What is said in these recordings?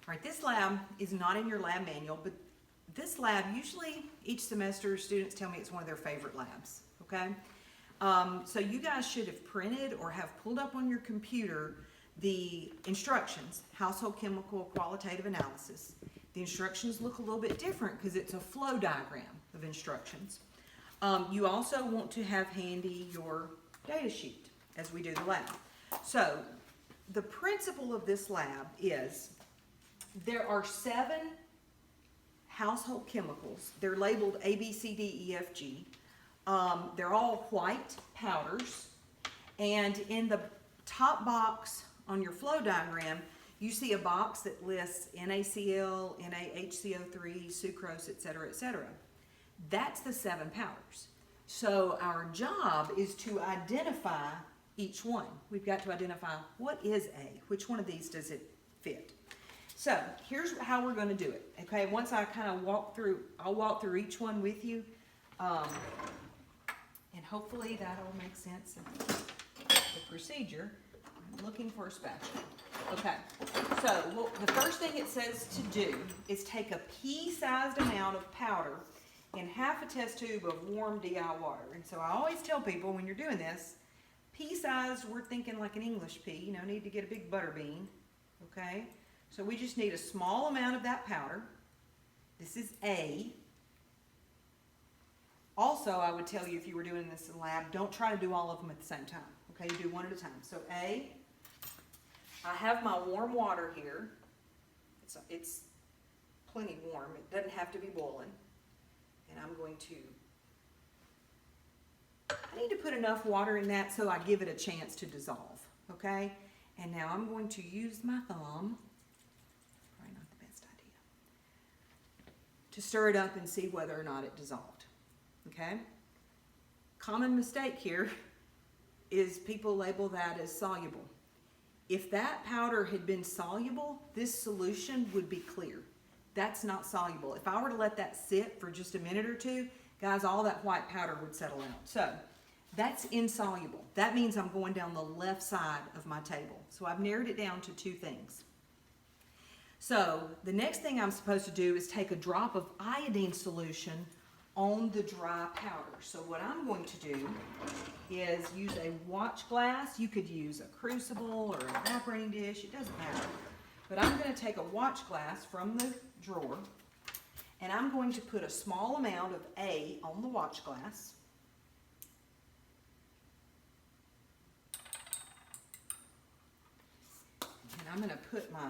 All right, this lab is not in your lab manual, but this lab, usually each semester, students tell me it's one of their favorite labs, okay? So you guys should have printed or have pulled up on your computer the instructions, household chemical qualitative analysis. The instructions look a little bit different because it's a flow diagram of instructions. You also want to have handy your data sheet as we do the lab. So the principle of this lab is there are 7 household chemicals. They're labeled A, B, C, D, E, F, G. They're all white powders. And in the top box on your flow diagram, you see a box that lists NaCl, NaHCO3, sucrose, etc., etc. That's the 7 powders. So our job is to identify each one. We've got to identify what is A, which one of these does it fit. So here's how we're going to do it. Okay, once I kind of I'll walk through each one with you, and hopefully that'll make sense of the procedure. I'm looking for a spatula. Okay, so the first thing it says to do is take a pea-sized amount of powder in half a test tube of warm DI water. And so I always tell people when you're doing this, pea-sized, we're thinking like an English pea, you know, need to get a big butter bean, okay? So we just need a small amount of that powder. This is A. Also, I would tell you if you were doing this in the lab, don't try to do all of them at the same time, okay? You do one at a time. So A, I have my warm water here. It's plenty warm. It doesn't have to be boiling. And I'm going to, I need to put enough water in that so I give it a chance to dissolve, okay? And now I'm going to use my thumb, probably not the best idea, to stir it up and see whether or not it dissolved, okay? Common mistake here is people label that as soluble. If that powder had been soluble, this solution would be clear. That's not soluble. If I were to let that sit for just a minute or two, guys, all that white powder would settle out. So that's insoluble. That means I'm going down the left side of my table. So I've narrowed it down to 2 things. So the next thing I'm supposed to do is take a drop of iodine solution on the dry powder. So what I'm going to do is use a watch glass. You could use a crucible or an evaporating dish. It doesn't matter. But I'm going to take a watch glass from the drawer, and I'm going to put a small amount of A on the watch glass. And I'm going to put my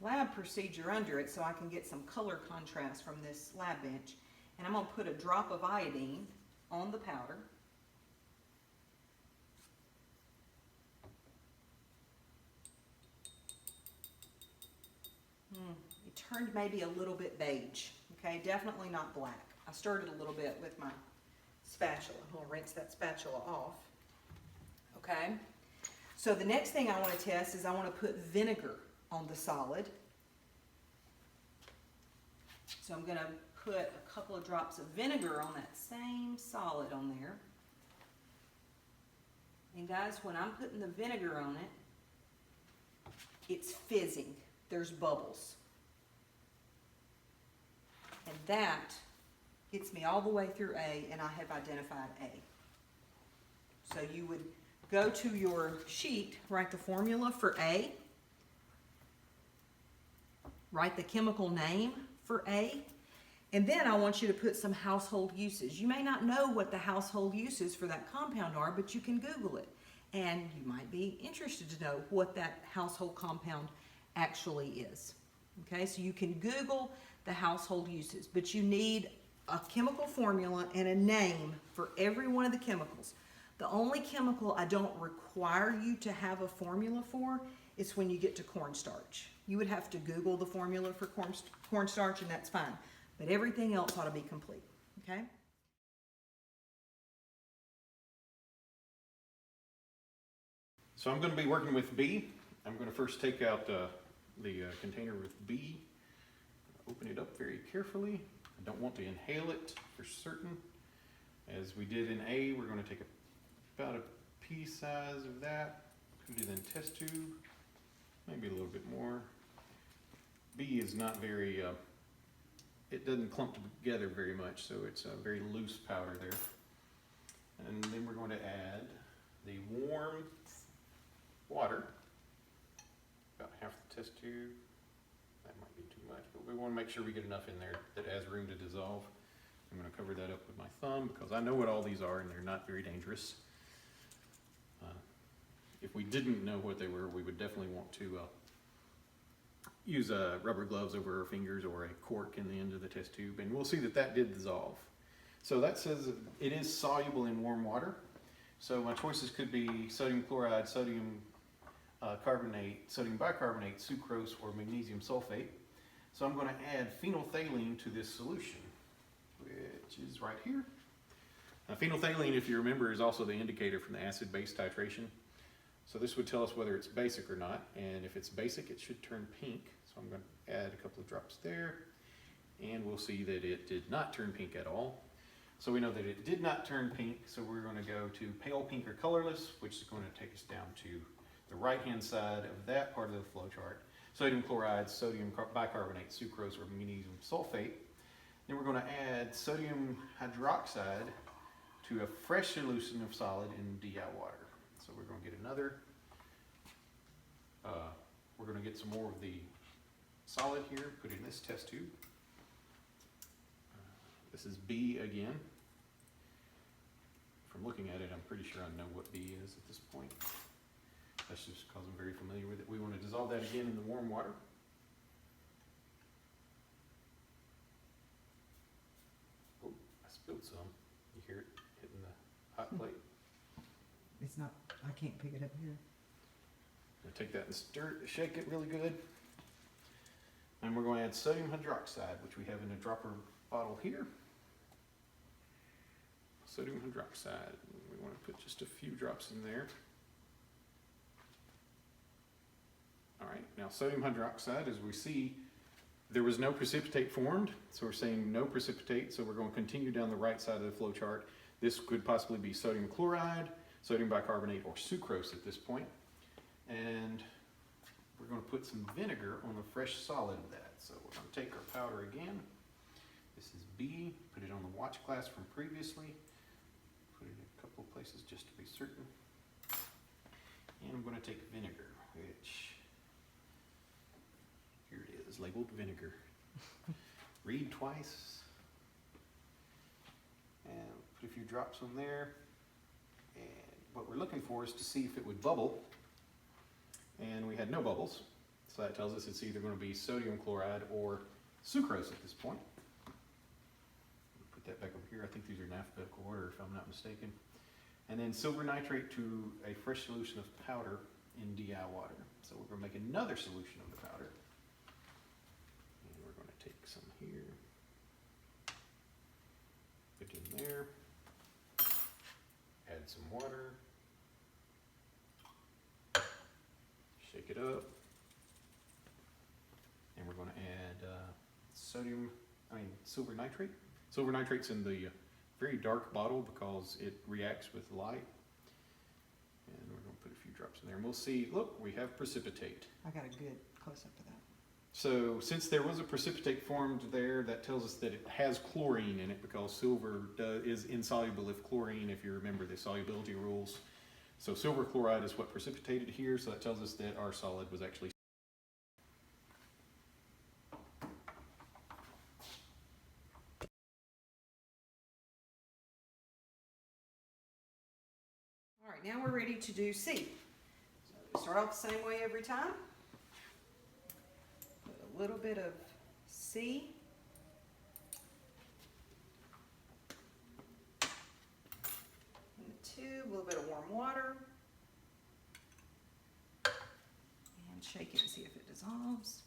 lab procedure under it so I can get some color contrast from this lab bench. And I'm going to put a drop of iodine on the powder. It turned maybe a little bit beige, okay? Definitely not black. I stirred it a little bit with my spatula. I'm going to rinse that spatula off, okay? So the next thing I want to test is I want to put vinegar on the solid. So I'm going to put a couple of drops of vinegar on that same solid on there. And guys, when I'm putting the vinegar on it, it's fizzing. There's bubbles. And that gets me all the way through A, and I have identified A. So you would go to your sheet, write the formula for A, write the chemical name for A, and then I want you to put some household uses. You may not know what the household uses for that compound are, but you can Google it. And you might be interested to know what that household compound actually is. Okay, so you can Google the household uses, but you need a chemical formula and a name for every one of the chemicals. The only chemical I don't require you to have a formula for is when you get to cornstarch. You would have to Google the formula for cornstarch, and that's fine. But everything else ought to be complete, okay? So I'm going to be working with B. I'm going to first take out the container with B. Open it up very carefully. I don't want to inhale it for certain. As we did in A, we're going to take about a pea size of that, put it in test tube, maybe a little bit more. B is not very, it doesn't clump together very much, so it's a very loose powder there. And then we're going to add the warm water, about half the test tube. That might be too much, but we want to make sure we get enough in there that it has room to dissolve. I'm going to cover that up with my thumb because I know what all these are and they're not very dangerous. If we didn't know what they were, we would definitely want to use rubber gloves over our fingers or a cork in the end of the test tube, and we'll see that that did dissolve. So that says it is soluble in warm water. So my choices could be sodium chloride, sodium carbonate, sodium bicarbonate, sucrose, or magnesium sulfate. So I'm going to add phenolphthalein to this solution, which is right here. Now, phenolphthalein, if you remember, is also the indicator from the acid-base titration. So this would tell us whether it's basic or not, and if it's basic, it should turn pink. So I'm going to add a couple of drops there, and we'll see that it did not turn pink at all. So we know that it did not turn pink, so we're going to go to pale pink or colorless, which is going to take us down to the right-hand side of that part of the flow chart. Sodium chloride, sodium bicarbonate, sucrose, or magnesium sulfate. Then we're going to add sodium hydroxide to a fresh solution of solid in DI water. So we're going to get another, we're going to get some more of the solid here, put in this test tube. This is B again. From looking at it, I'm pretty sure I know what B is at this point. That's just because I'm very familiar with it. We want to dissolve that again in the warm water. Oh, I spilled some. You hear it hitting the hot plate? It's not, I can't pick it up here. I'm going to take that and shake it really good. And we're going to add sodium hydroxide, which we have in a dropper bottle here. Sodium hydroxide. We want to put just a few drops in there. All right, now sodium hydroxide, as we see, there was no precipitate formed, so we're saying no precipitate, so we're going to continue down the right side of the flow chart. This could possibly be sodium chloride, sodium bicarbonate, or sucrose at this point. And we're going to put some vinegar on the fresh solid of that. So we're going to take our powder again. This is B, put it on the watch glass from previously. Put it in a couple of places just to be certain. And I'm going to take vinegar, which, here it is, labeled vinegar. Read twice. And put a few drops on there. And what we're looking for is to see if it would bubble. And we had no bubbles. So that tells us it's either going to be sodium chloride or sucrose at this point. Put that back over here. I think these are in alphabetical order if I'm not mistaken. And then silver nitrate to a fresh solution of powder in DI water. So we're going to make another solution of the powder. And we're going to take some here. Put in there. Add some water. Shake it up. And we're going to add silver nitrate. Silver nitrate's in the very dark bottle because it reacts with light. And we're going to put a few drops in there. And we'll see, look, we have precipitate. I got a good close up of that. So since there was a precipitate formed there, that tells us that it has chlorine in it because silver is insoluble if chlorine, if you remember the solubility rules. So silver chloride is what precipitated here, so that tells us that our solid was actually. All right, now we're ready to do C. So we start off the same way every time. Put a little bit of C. In the tube, a little bit of warm water. And shake it and see if it dissolves.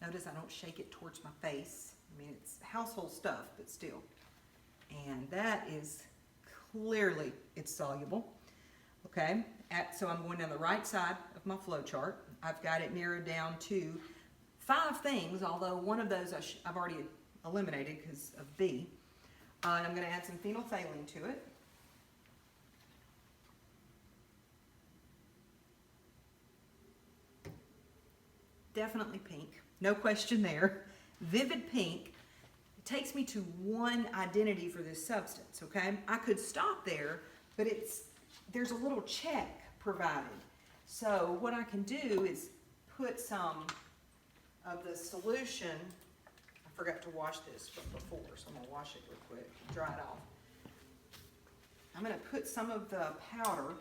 Notice I don't shake it towards my face. I mean, it's household stuff, but still. And that is clearly, it's soluble. Okay, so I'm going down the right side of my flow chart. I've got it narrowed down to 5 things, although one of those I've already eliminated because of B. And I'm going to add some phenolphthalein to it. definitely pink, no question there. Vivid pink. It takes me to one identity for this substance, okay? I could stop there, but there's a little check provided. So what I can do is put some of the solution, I forgot to wash this before, so I'm gonna wash it real quick, dry it off. I'm gonna put some of the powder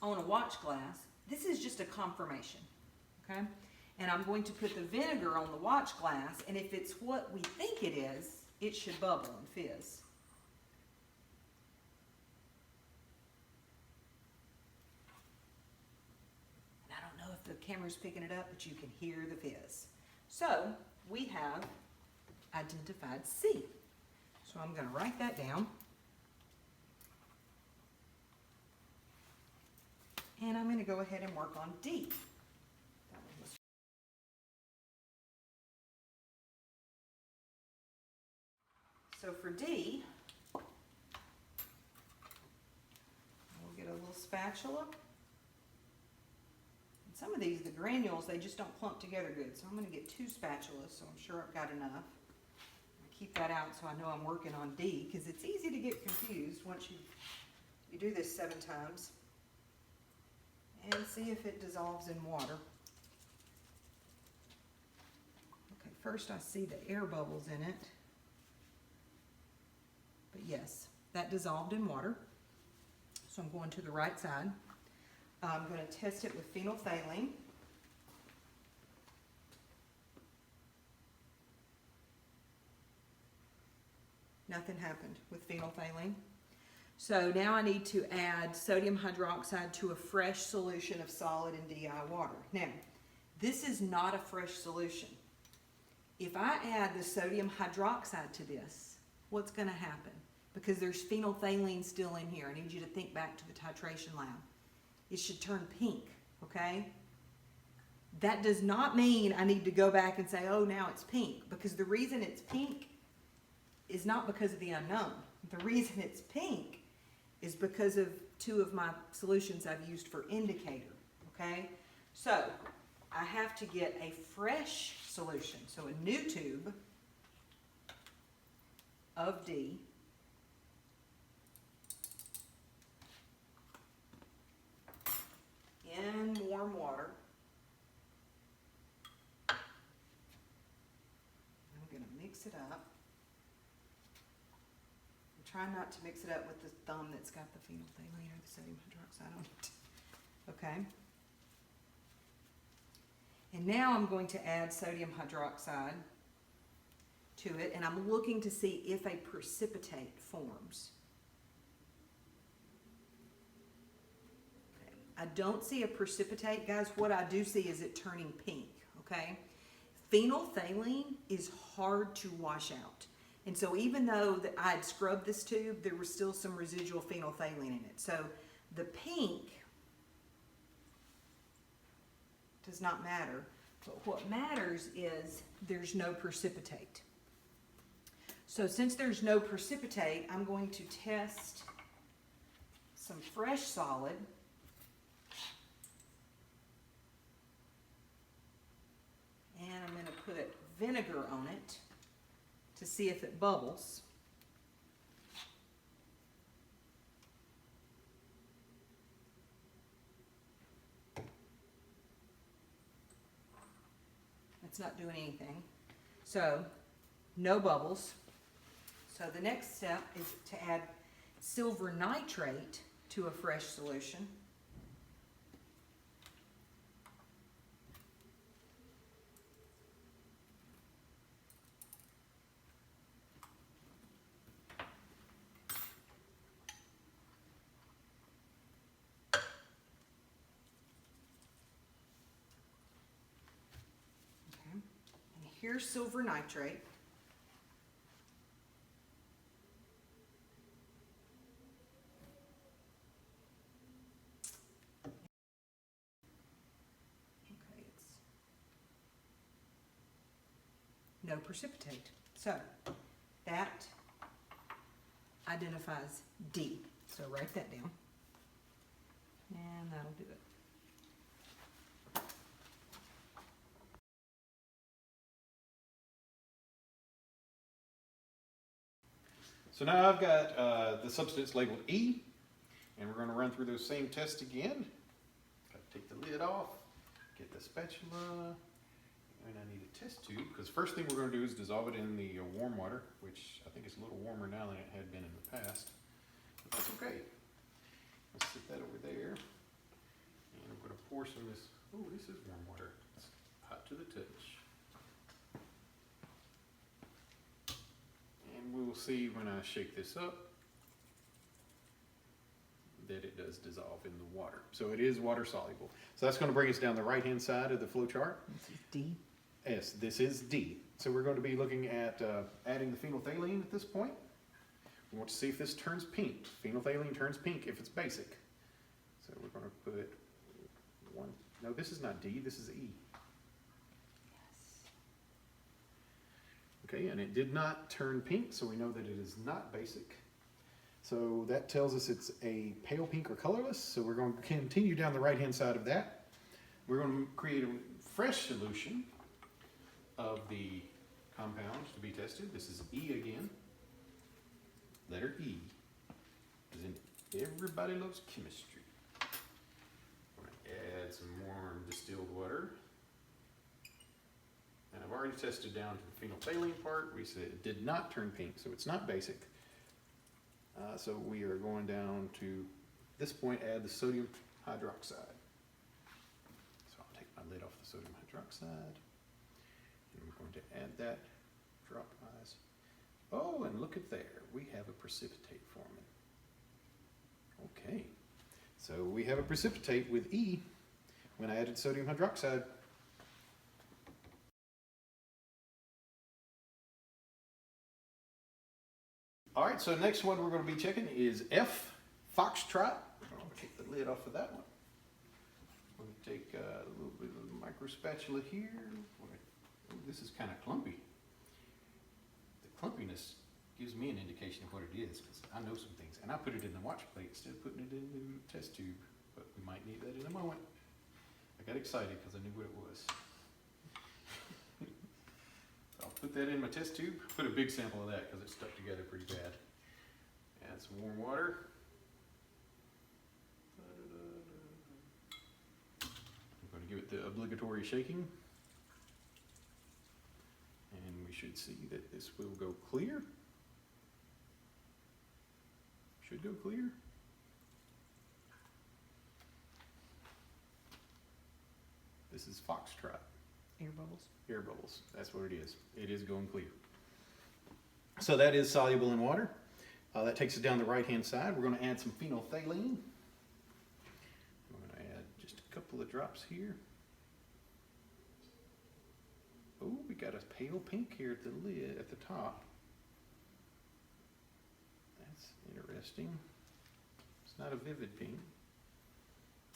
on a watch glass. This is just a confirmation, okay? And I'm going to put the vinegar on the watch glass, and if it's what we think it is, it should bubble and fizz. And I don't know if the camera's picking it up, but you can hear the fizz. So we have identified C. So I'm gonna write that down. And I'm gonna go ahead and work on D. That one was- So for D, we'll get a little spatula. And some of these, the granules, they just don't clump together good. So I'm gonna get 2 spatulas, so I'm sure I've got enough. Keep that out so I know I'm working on D, because it's easy to get confused once you do this 7 times. And see if it dissolves in water. Okay, first I see the air bubbles in it. But yes, that dissolved in water. So I'm going to the right side. I'm going to test it with phenolphthalein. Nothing happened with phenolphthalein. So now I need to add sodium hydroxide to a fresh solution of solid and DI water. Now, this is not a fresh solution. If I add the sodium hydroxide to this, what's going to happen? Because there's phenolphthalein still in here. I need you to think back to the titration lab. It should turn pink, okay? That does not mean I need to go back and say, oh, now it's pink. Because the reason it's pink is not because of the unknown. The reason it's pink is because of 2 of my solutions I've used for indicator, okay? So I have to get a fresh solution, so a new tube of D. In warm water. I'm going to mix it up. Try not to mix it up with the thumb that's got the phenolphthalein or the sodium hydroxide on it. Okay. And now I'm going to add sodium hydroxide to it, and I'm looking to see if a precipitate forms. Okay. I don't see a precipitate, guys. What I do see is it turning pink, okay? Phenolphthalein is hard to wash out. And so even though that I had scrubbed this tube, there was still some residual phenolphthalein in it. So the pink does not matter. But what matters is there's no precipitate. So since there's no precipitate, I'm going to test some fresh solid. And I'm going to put vinegar on it to see if it bubbles. It's not doing anything. So, no bubbles. So the next step is to add silver nitrate to a fresh solution. Here's silver nitrate. Okay, it's no precipitate. So that identifies D. So write that down. And that'll do it. So now I've got the substance labeled E, and we're going to run through those same tests again. Got to take the lid off, get the spatula, and I need a test tube, because first thing we're going to do is dissolve it in the warm water, which I think is a little warmer now than it had been in the past, but that's okay. Let's set that over there, and I'm going to pour some of this. Oh, this is warm water. It's hot to the touch. And we will see when I shake this up that it does dissolve in the water. So it is water soluble. So that's going to bring us down the right-hand side of the flow chart. This is D. Yes, this is D. So we're going to be looking at adding the phenolphthalein at this point. We want to see if this turns pink. Phenolphthalein turns pink if it's basic. So we're going to put one. No, this is not D, this is E. Okay, and it did not turn pink, so we know that it is not basic. So that tells us it's a pale pink or colorless, so we're going to continue down the right-hand side of that. We're going to create a fresh solution of the compound to be tested. This is E again, letter E, as in everybody loves chemistry. We're going to add some warm distilled water. And I've already tested down to the phenolphthalein part. We said it did not turn pink, so it's not basic. So we are going down to this point, add the sodium hydroxide. So I'll take my lid off the sodium hydroxide. And we're going to add that dropwise. Oh, and look at there. We have a precipitate forming. Okay. So we have a precipitate with E when I added sodium hydroxide. All right, so next one we're going to be checking is F, foxtrot. I'll take the lid off of that one. I'm going to take a little bit of the micro spatula here. Oh, this is kind of clumpy. The clumpiness gives me an indication of what it is, because I know some things. And I put it in the watch plate instead of putting it in the test tube, but we might need that in a moment. I got excited because I knew what it was. I'll put that in my test tube, put a big sample of that because it's stuck together pretty bad. Add some warm water. I'm going to give it the obligatory shaking. And we should see that this will go clear. Should go clear. This is foxtrot. Air bubbles. Air bubbles, that's what it is. It is going clear. So that is soluble in water. That takes us down the right-hand side. We're going to add some phenolphthalein. We're going to add just a couple of drops here. Oh, we got a pale pink here at the lid, at the top. That's interesting. It's not a vivid pink.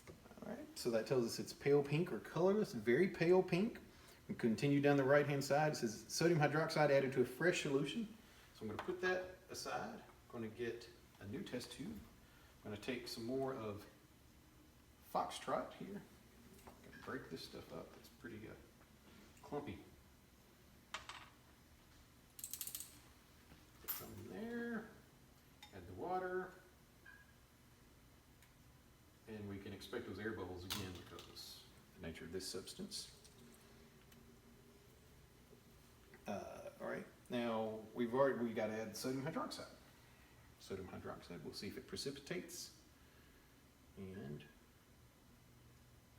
All right, so that tells us it's pale pink or colorless, very pale pink. We continue down the right-hand side. It says sodium hydroxide added to a fresh solution. So I'm going to put that aside. I'm going to get a new test tube. I'm going to take some more of foxtrot here. I'm going to break this stuff up. It's pretty clumpy. Put some in there. Add the water. And we can expect those air bubbles again because of the nature of this substance. All right, now we got to add sodium hydroxide. Sodium hydroxide, we'll see if it precipitates. And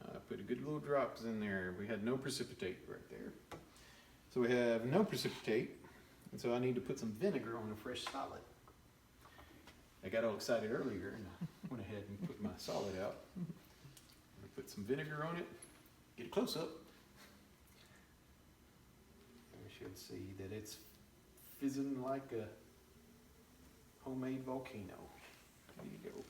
I put a good little drops in there. We had no precipitate right there. So we have no precipitate, and so I need to put some vinegar on a fresh solid. I got all excited earlier and I went ahead and put my solid out. I'm gonna put some vinegar on it, get a close up. We should see that it's fizzing like a homemade volcano. There you go.